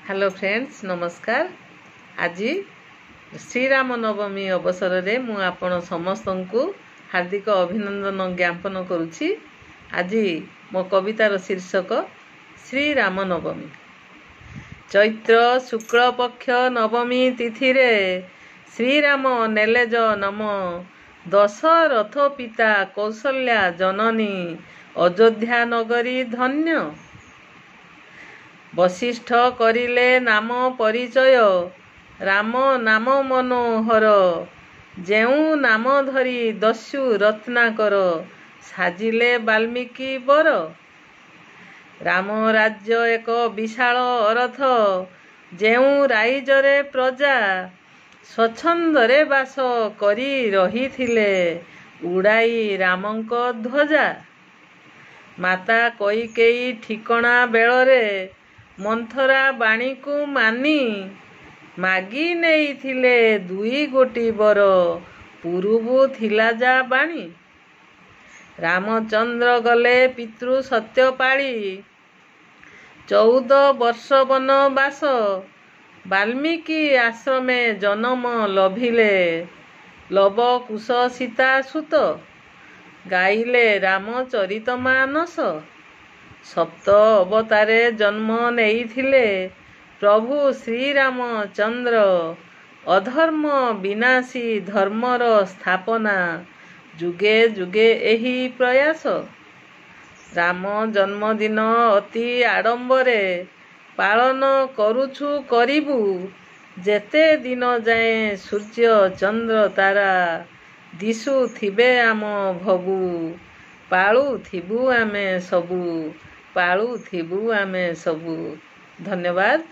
Hello friends नमस्कार। आज श्रीराम नवमी अवसर में मु आपण समस्त को हार्दिक अभिनंदन ज्ञापन करुछि। आज मो कवितार शीर्षक श्रीराम नवमी। चैत्र शुक्ल पक्ष नवमी तिथि रे श्रीराम नेले जन्म, दशरथ पिता कौशल्या जननी, अयोध्या नगरी धन्य। वशिष्ठ करिले नाम परिचय, राम नाम मनोहर, जेउ नाम धरी दस्यु रत्नाकर, साजिले वाल्मीकि बर। राम राज्य एक विशाल अरथ, जेउ राइजरे प्रजा, स्वच्छंदरे बास करी रहिथिले, उड़ाई रामंक ध्वजा। माता कैकेयी ठिकणा बेलरे, मंथरा बाणी को मानी, मागी नेइथिले दुई गोटी बर, पूर्वु थिला जा बाणी। रामचंद्र गले पितृ सत्य पाली, 14 वर्ष वनवास, वाल्मीकि आश्रमे जन्म लभिले, लव कुश सीता सुत, गाइले रामचरितमानस। सप्त अवतारे जन्म नेइथिले प्रभु श्रीरामचंद्र, अधर्म विनाशी धर्मर स्थापना, जुगे जुगे एही प्रयास। राम जन्मदिन अति आडंबरे, पालन करुछु करिबु, जेते दिन जाए सूर्य चंद्र तारा, दिशु थिबे आम भबु, पाळु थिबु आमे सबु, पाळु थिबु आमे सबु। धन्यवाद।